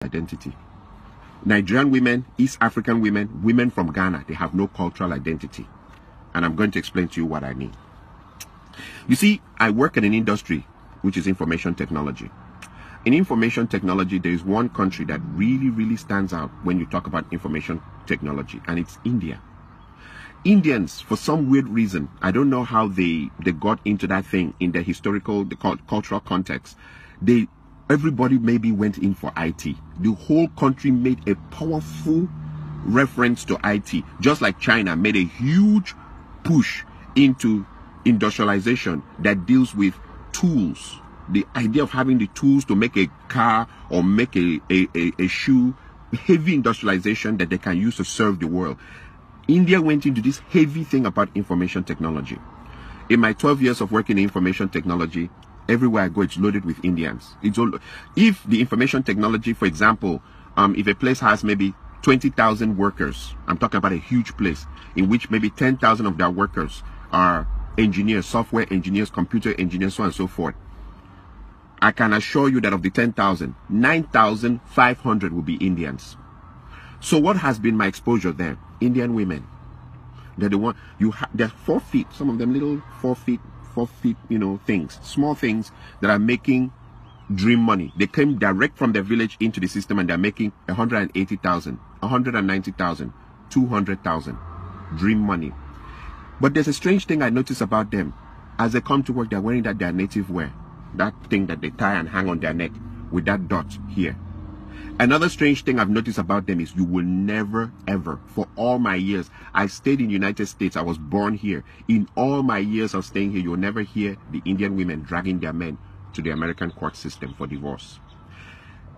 identity. Nigerian women, East African women, women from Ghana, they have no cultural identity. And I'm going to explain to you what I mean. You see, I work in an industry which is information technology. In information technology, there is one country that really stands out when you talk about information technology, and it's India. Indians, for some weird reason, I don't know how they got into that thing in the historical, the cultural context. Everybody maybe went in for IT. The whole country made a powerful reference to IT, just like China made a huge push into industrialization that deals with tools. The idea of having the tools to make a car or make a shoe, heavy industrialization that they can use to serve the world. India went into this heavy thing about information technology. In my 12 years of working in information technology, everywhere I go, it's loaded with Indians. If the information technology, for example, if a place has maybe 20,000 workers, I'm talking about a huge place, in which maybe 10,000 of their workers are engineers, software engineers, computer engineers, so on and so forth. I can assure you that of the 10,000, 9,500 will be Indians. So what has been my exposure there? Indian women. They're the one, they're 4 feet, some of them little 4 feet, things, small things that are making dream money. They came direct from their village into the system and they're making 180,000, 190,000, 200,000 dream money. But there's a strange thing I notice about them. As they come to work, they're wearing their native wear, that thing that they tie and hang on their neck with that dot here. Another strange thing I've noticed about them is you will never ever, for all my years, I stayed in the United States, I was born here. In all my years of staying here, you'll never hear the Indian women dragging their men to the American court system for divorce.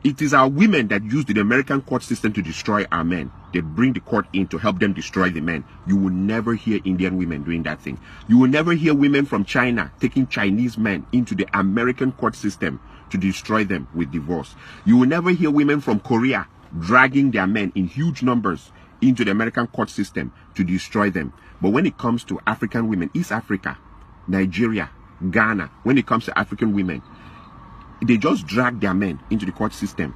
It is our women that use the American court system to destroy our men. They bring the court in to help them destroy the men. You will never hear Indian women doing that thing. You will never hear women from China taking Chinese men into the American court system to destroy them with divorce. You will never hear women from Korea dragging their men in huge numbers into the American court system to destroy them. But when it comes to African women, East Africa, Nigeria, Ghana, when it comes to African women, they just drag their men into the court system.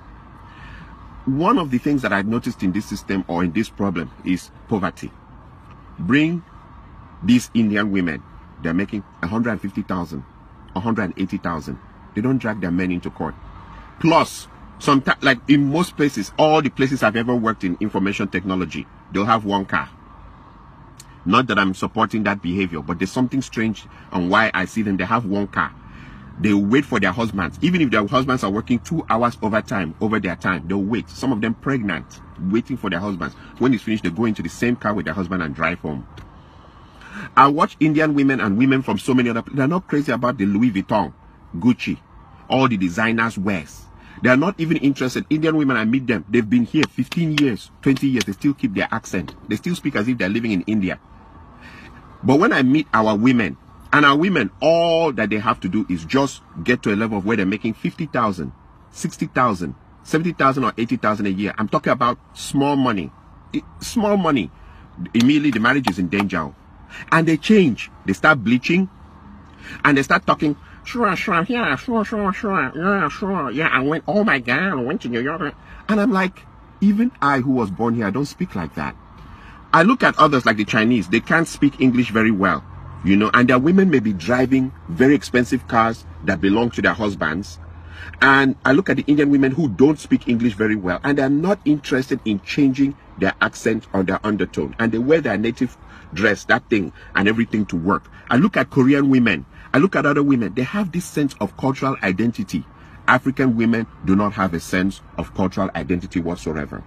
One of the things that I've noticed in this system or in this problem is poverty. Bring these Indian women, they're making 150,000, 180,000. They don't drag their men into court. Plus, sometimes, like in most places, all the places I've ever worked in information technology, they'll have one car. Not that I'm supporting that behavior, but there's something strange on why I see them. They have one car. They wait for their husbands. Even if their husbands are working 2 hours overtime over their time, they'll wait. Some of them pregnant, waiting for their husbands. When it's finished, they go into the same car with their husband and drive home. I watch Indian women and women from so many other places. They're not crazy about the Louis Vuitton, Gucci, all the designers wears. They are not even interested. Indian women, I meet them. They've been here 15 years, 20 years. They still keep their accent. They still speak as if they're living in India. But when I meet our women, and our women, all that they have to do is just get to a level of where they're making 50,000, 60,000, 70,000 or 80,000 a year. I'm talking about small money. Small money. Immediately the marriage is in danger. And they change. They start bleaching. And they start talking, sure, yeah, sure. Yeah, I went, oh my God, I went to New York. And I'm like, even I who was born here, I don't speak like that. I look at others like the Chinese. They can't speak English very well. You know, and their women may be driving very expensive cars that belong to their husbands. And I look at the Indian women who don't speak English very well, and they're not interested in changing their accent or their undertone. And they wear their native dress, that thing, and everything to work. I look at Korean women. I look at other women. They have this sense of cultural identity. African women do not have a sense of cultural identity whatsoever.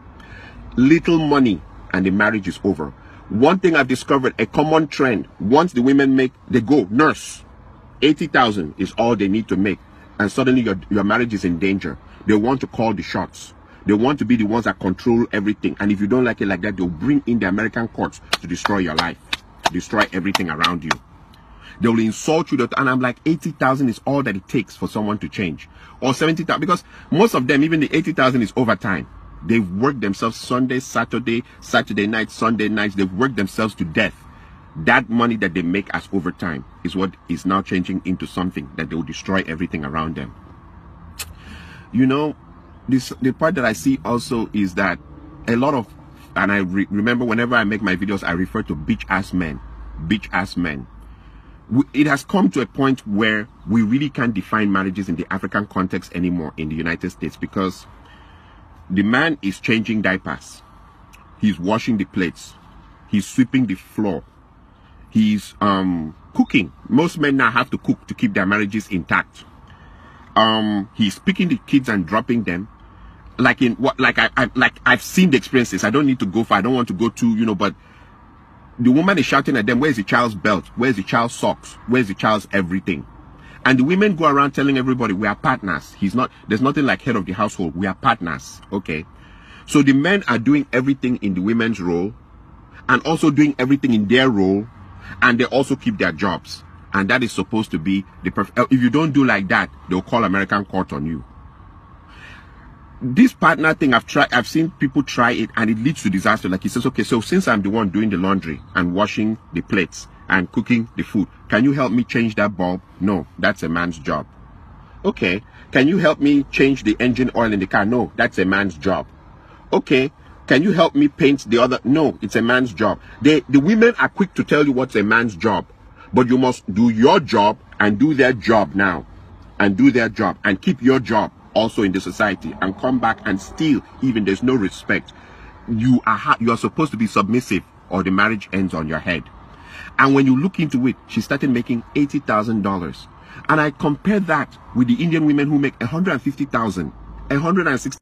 Little money, and the marriage is over. One thing I've discovered, a common trend, once the women make, they go, nurse, 80,000 is all they need to make. And suddenly your marriage is in danger. They want to call the shots. They want to be the ones that control everything. And if you don't like it like that, they'll bring in the American courts to destroy your life, destroy everything around you. They will insult you, and I'm like, 80,000 is all that it takes for someone to change. Or 70,000, because most of them, even the 80,000 is overtime. They've worked themselves Sunday, Saturday, Saturday night, Sunday nights. They've worked themselves to death. That money that they make as overtime is what is now changing into something that they will destroy everything around them. You know, the part that I see also is that a lot of, and I remember whenever I make my videos, I refer to bitch ass men. It has come to a point where we really can't define marriages in the African context anymore in the United States, because the man is changing diapers, he's washing the plates, he's sweeping the floor, he's cooking. Most men now have to cook to keep their marriages intact. He's picking the kids and dropping them. Like in what, like I've seen the experiences. I don't need to go far. I don't want to go to, you know, but the woman is shouting at them, where's the child's belt? Where's the child's socks? Where's the child's everything? And the women go around telling everybody, we are partners. There's nothing like head of the household. We are partners. Okay. So the men are doing everything in the women's role and also doing everything in their role, and they also keep their jobs. And that is supposed to be the perfect. If you don't do like that, they'll call American court on you. This partner thing, I've seen people try it, and it leads to disaster. Like he says, okay, so since I'm the one doing the laundry and washing the plates and cooking the food, can you help me change that bulb? No, that's a man's job. Okay, can you help me change the engine oil in the car? No, that's a man's job. Okay, can you help me paint the other? No, it's a man's job. The women are quick to tell you what's a man's job, but you must do your job and do their job now, and do their job and keep your job also in the society, and come back and still, even there's no respect, you are supposed to be submissive, or the marriage ends on your head. And when you look into it, she started making $80,000, and I compare that with the Indian women who make $150,000, $160,000.